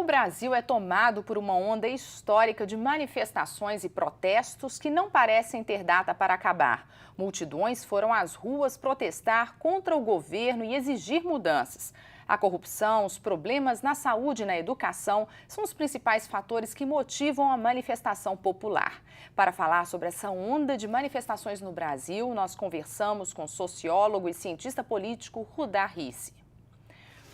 Brasil é tomado por uma onda histórica de manifestações e protestos que não parecem ter data para acabar. Multidões foram às ruas protestar contra o governo e exigir mudanças. A corrupção, os problemas na saúde e na educação são os principais fatores que motivam a manifestação popular. Para falar sobre essa onda de manifestações no Brasil, nós conversamos com o sociólogo e cientista político Rudá Rissi.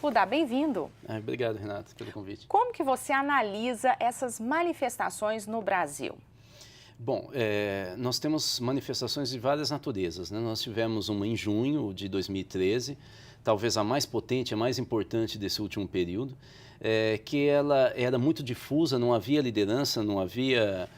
Rudá, bem-vindo. Obrigado, Renato, pelo convite. Como que você analisa essas manifestações no Brasil? Bom, nós temos manifestações de várias naturezas, né? Nós tivemos uma em junho de 2013, talvez a mais potente, a mais importante desse último período, que ela era muito difusa, não havia liderança, não havia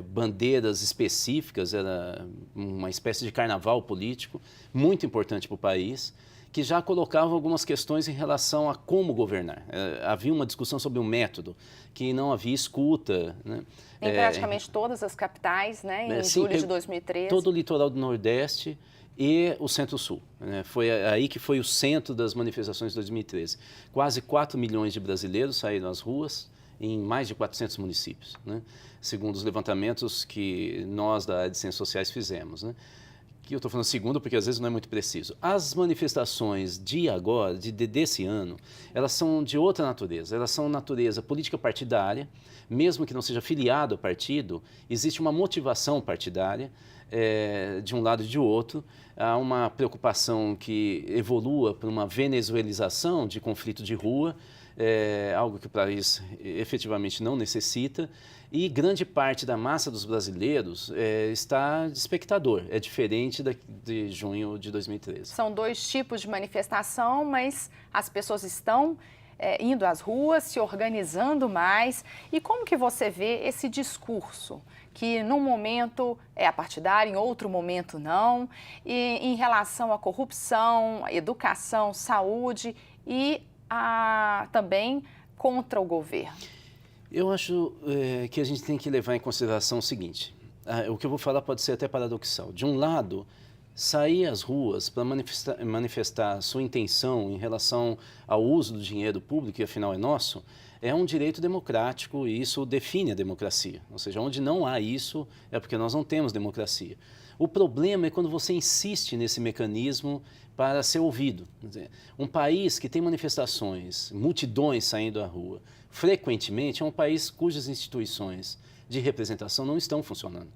bandeiras específicas, era uma espécie de carnaval político, muito importante para o país, que já colocava algumas questões em relação a como governar. Havia uma discussão sobre o método, que não havia escuta, né? Em praticamente todas as capitais, né? Em julho de 2013. Todo o litoral do Nordeste e o Centro-Sul, né? Foi aí que foi o centro das manifestações de 2013. Quase 4 milhões de brasileiros saíram às ruas em mais de 400 municípios, né? Segundo os levantamentos que nós da área de Ciências Sociais fizemos, né? Que eu estou falando segundo porque às vezes não é muito preciso. As manifestações de agora, desse ano, elas são de outra natureza. Elas são natureza política partidária, mesmo que não seja filiado ao partido, existe uma motivação partidária de um lado e de outro. Há uma preocupação que evolua para uma venezuelização de conflito de rua, algo que o país efetivamente não necessita, e grande parte da massa dos brasileiros está de espectador, é diferente de junho de 2013. São dois tipos de manifestação, mas as pessoas estão indo às ruas, se organizando mais. E como que você vê esse discurso, que num momento é apartidário, em outro momento não, e em relação à corrupção, educação, saúde e também contra o governo? Eu acho que a gente tem que levar em consideração o seguinte, o que eu vou falar pode ser até paradoxal. De um lado, sair às ruas para manifestar sua intenção em relação ao uso do dinheiro público, que afinal é nosso, é um direito democrático e isso define a democracia. Ou seja, onde não há isso é porque nós não temos democracia. O problema é quando você insiste nesse mecanismo para ser ouvido. Quer dizer, um país que tem manifestações, multidões saindo à rua, frequentemente é um país cujas instituições de representação não estão funcionando.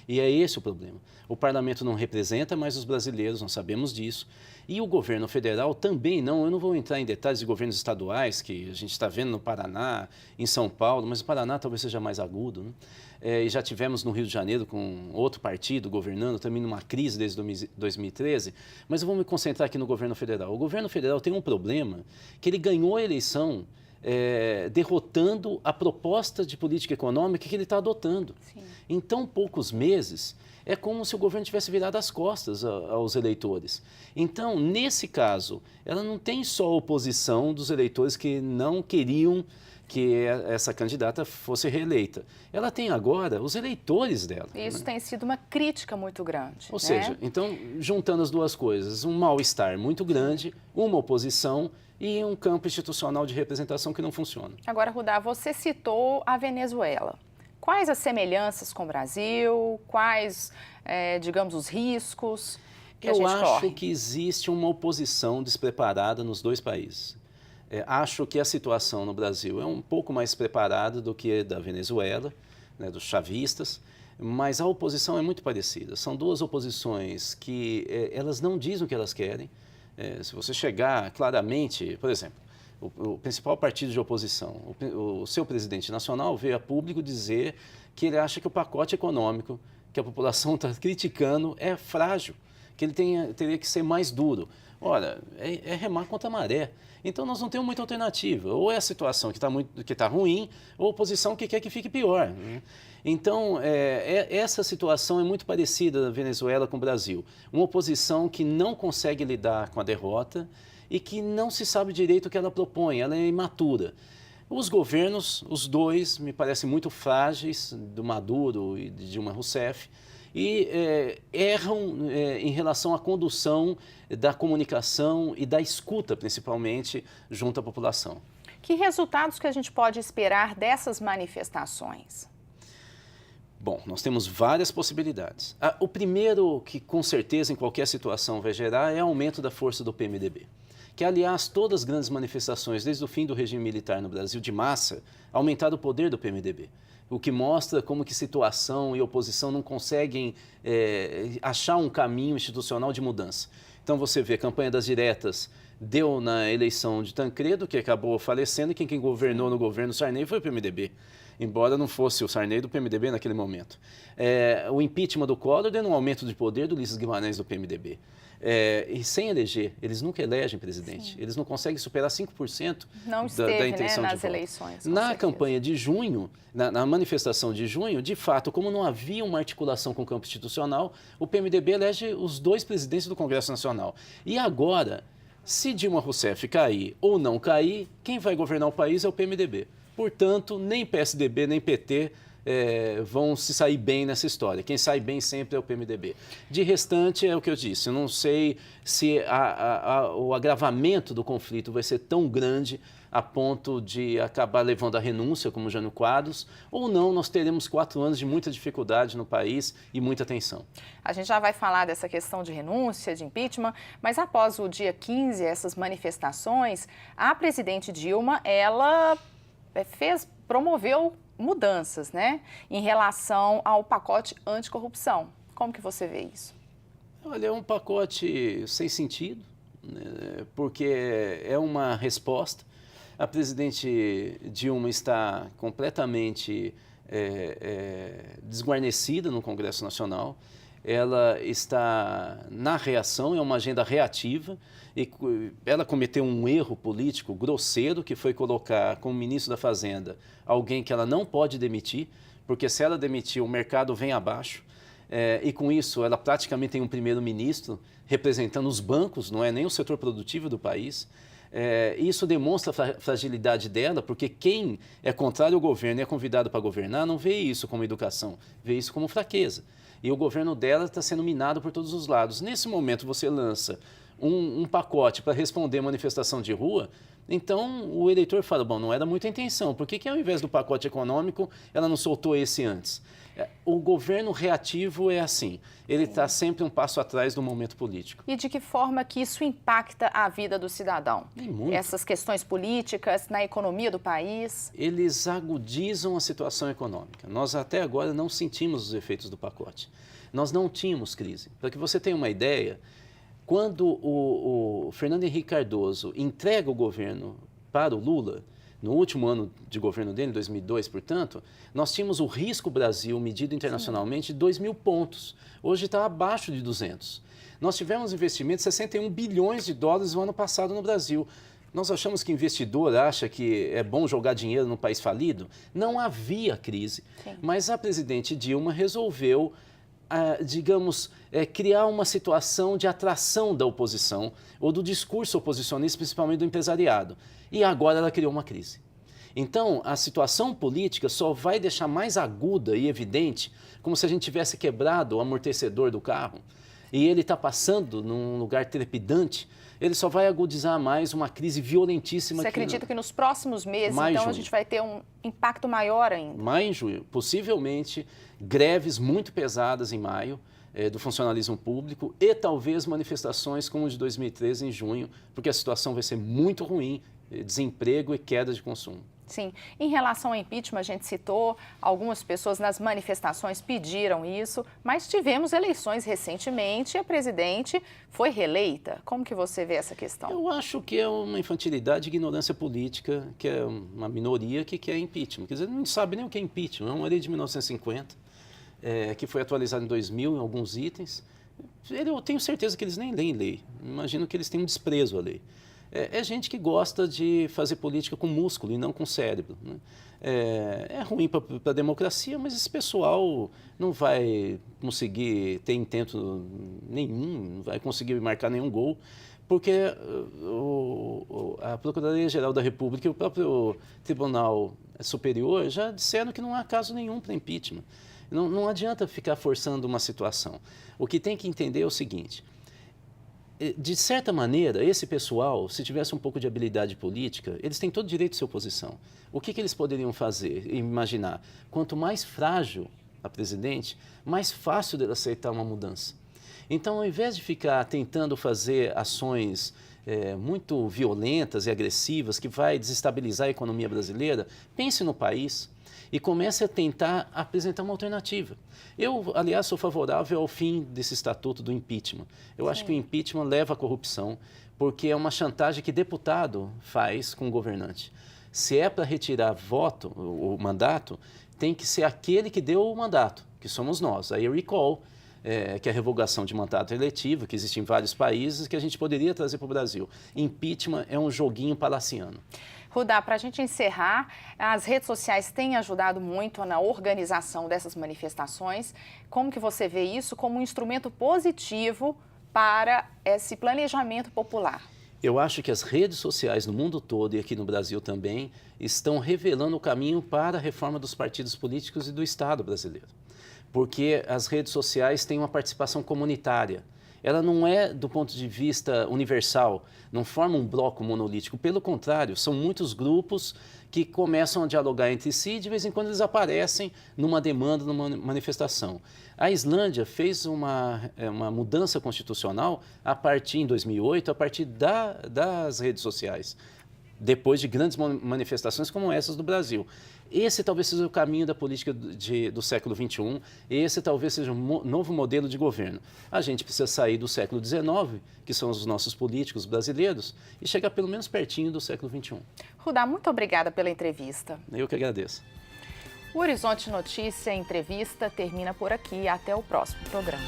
E é esse o problema. O parlamento não representa mais os brasileiros, nós sabemos disso. E o governo federal também não. Eu não vou entrar em detalhes de governos estaduais, que a gente está vendo no Paraná, em São Paulo, mas o Paraná talvez seja mais agudo, né? E já tivemos no Rio de Janeiro com outro partido governando, também numa crise desde 2013. Mas eu vou me concentrar aqui no governo federal. O governo federal tem um problema que ele ganhou a eleição derrotando a proposta de política econômica que ele está adotando. Sim. Em tão poucos meses, é como se o governo tivesse virado as costas aos eleitores. Então, nesse caso, ela não tem só a oposição dos eleitores que não queriam que essa candidata fosse reeleita. Ela tem agora os eleitores dela. Isso, né? Tem sido uma crítica muito grande. Ou seja, então, juntando as duas coisas, um mal-estar muito grande, uma oposição e um campo institucional de representação que não funciona. Agora, Rudá, você citou a Venezuela. Quais as semelhanças com o Brasil? Quais, digamos, os riscos que a gente corre? Eu acho que existe uma oposição despreparada nos dois países. Acho que a situação no Brasil é um pouco mais preparada do que a da Venezuela, né, dos chavistas, mas a oposição é muito parecida. São duas oposições que elas não dizem o que elas querem. Se você chegar claramente, por exemplo, o principal partido de oposição, o seu presidente nacional veio a público dizer que ele acha que o pacote econômico que a população está criticando é frágil, que ele teria que ser mais duro. Ora, é remar contra a maré. Então, nós não temos muita alternativa. Ou é a situação que está ruim, ou a oposição que quer que fique pior, né? Então, essa situação é muito parecida da Venezuela com o Brasil. Uma oposição que não consegue lidar com a derrota e que não se sabe direito o que ela propõe, ela é imatura. Os governos, os dois, me parecem muito frágeis, do Maduro e de Dilma Rousseff, e erram em relação à condução da comunicação e da escuta, principalmente, junto à população. Que resultados que a gente pode esperar dessas manifestações? Bom, nós temos várias possibilidades. O primeiro que com certeza em qualquer situação vai gerar é o aumento da força do PMDB. Que, aliás, todas as grandes manifestações, desde o fim do regime militar no Brasil, de massa, aumentaram o poder do PMDB. O que mostra como que situação e oposição não conseguem achar um caminho institucional de mudança. Então você vê a campanha das diretas deu na eleição de Tancredo, que acabou falecendo, e quem governou no governo Sarney foi o PMDB. Embora não fosse o Sarney do PMDB naquele momento. O impeachment do Collor deu um aumento de poder do Ulisses Guimarães do PMDB. E sem eleger, eles nunca elegem presidente. Sim. Eles não conseguem superar 5% da intenção de voto. Nas eleições. Na campanha de junho, na manifestação de junho, de fato, como não havia uma articulação com o campo institucional, o PMDB elege os 2 presidentes do Congresso Nacional. E agora, se Dilma Rousseff cair ou não cair, quem vai governar o país é o PMDB. Portanto, nem PSDB, nem PT vão se sair bem nessa história. Quem sai bem sempre é o PMDB. De restante, é o que eu disse, eu não sei se o agravamento do conflito vai ser tão grande a ponto de acabar levando à renúncia, como Jânio Quadros, ou não, nós teremos 4 anos de muita dificuldade no país e muita tensão. A gente já vai falar dessa questão de renúncia, de impeachment, mas após o dia 15, essas manifestações, a presidente Dilma, ela promoveu mudanças, né, em relação ao pacote anticorrupção. Como que você vê isso? Olha, é um pacote sem sentido, né, porque é uma resposta. A presidente Dilma está completamente desguarnecida no Congresso Nacional. Ela está na reação, é uma agenda reativa, e ela cometeu um erro político grosseiro, que foi colocar como ministro da Fazenda alguém que ela não pode demitir, porque se ela demitir, o mercado vem abaixo, e com isso ela praticamente tem um primeiro-ministro representando os bancos, não é nem o setor produtivo do país. Isso demonstra a fragilidade dela, porque quem é contrário ao governo e é convidado para governar não vê isso como educação, vê isso como fraqueza. E o governo dela está sendo minado por todos os lados. Nesse momento você lança um pacote para responder manifestação de rua, então o eleitor fala, bom, não era muita intenção, por que ao invés do pacote econômico ela não soltou esse antes? O governo reativo é assim, ele está sempre um passo atrás do momento político. E de que forma que isso impacta a vida do cidadão? Essas questões políticas, na economia do país? Eles agudizam a situação econômica. Nós até agora não sentimos os efeitos do pacote. Nós não tínhamos crise. Para que você tenha uma ideia, quando o Fernando Henrique Cardoso entrega o governo para o Lula, no último ano de governo dele, em 2002, portanto, nós tínhamos o risco Brasil medido internacionalmente de 2.000 pontos. Hoje está abaixo de 200. Nós tivemos investimento de 61 bilhões de dólares no ano passado no Brasil. Nós achamos que investidor acha que é bom jogar dinheiro num país falido? Não havia crise, mas a presidente Dilma resolveu, criar uma situação de atração da oposição ou do discurso oposicionista, principalmente do empresariado. E agora ela criou uma crise. Então, a situação política só vai deixar mais aguda e evidente, como se a gente tivesse quebrado o amortecedor do carro e ele está passando num lugar trepidante, ele só vai agudizar mais uma crise violentíssima. Você acredita que nos próximos meses, então, a gente vai ter um impacto maior ainda? Maio e junho, possivelmente greves muito pesadas em maio, do funcionalismo público e talvez manifestações como a de 2013 em junho, porque a situação vai ser muito ruim, desemprego e queda de consumo. Sim. Em relação ao impeachment, a gente citou, algumas pessoas nas manifestações pediram isso, mas tivemos eleições recentemente e a presidente foi reeleita. Como que você vê essa questão? Eu acho que é uma infantilidade e ignorância política, que é uma minoria que quer impeachment. Quer dizer, não sabe nem o que é impeachment, é uma lei de 1950, que foi atualizada em 2000 em alguns itens. Eu tenho certeza que eles nem leem lei, imagino que eles têm um desprezo à lei. É gente que gosta de fazer política com músculo e não com cérebro, né? É ruim para a democracia, mas esse pessoal não vai conseguir ter intento nenhum, não vai conseguir marcar nenhum gol, porque a Procuradoria-Geral da República e o próprio Tribunal Superior já disseram que não há caso nenhum para impeachment. Não adianta ficar forçando uma situação. O que tem que entender é o seguinte: de certa maneira, esse pessoal, se tivesse um pouco de habilidade política, eles têm todo o direito de ser oposição. O que eles poderiam fazer? Imaginar, quanto mais frágil a presidente, mais fácil dela aceitar uma mudança. Então, ao invés de ficar tentando fazer ações muito violentas e agressivas que vai desestabilizar a economia brasileira, pense no país e comece a tentar apresentar uma alternativa. Eu, aliás, sou favorável ao fim desse estatuto do impeachment. Eu acho que o impeachment leva à corrupção, porque é uma chantagem que deputado faz com o governante. Se é para retirar voto, o mandato, tem que ser aquele que deu o mandato, que somos nós. Aí recall, que é a revogação de mandato eletivo, que existe em vários países, que a gente poderia trazer para o Brasil. Impeachment é um joguinho palaciano. Rudá, para a gente encerrar, as redes sociais têm ajudado muito na organização dessas manifestações. Como que você vê isso como um instrumento positivo para esse planejamento popular? Eu acho que as redes sociais no mundo todo e aqui no Brasil também estão revelando o caminho para a reforma dos partidos políticos e do Estado brasileiro. Porque as redes sociais têm uma participação comunitária. Ela não é do ponto de vista universal, não forma um bloco monolítico. Pelo contrário, são muitos grupos que começam a dialogar entre si e de vez em quando eles aparecem numa demanda, numa manifestação. A Islândia fez uma mudança constitucional em 2008, a partir das redes sociais, depois de grandes manifestações como essas do Brasil. Esse talvez seja o caminho da política do século XXI, esse talvez seja um novo modelo de governo. A gente precisa sair do século XIX, que são os nossos políticos brasileiros, e chegar pelo menos pertinho do século XXI. Rudá, muito obrigada pela entrevista. Eu que agradeço. O Horizonte Notícia Entrevista termina por aqui. Até o próximo programa.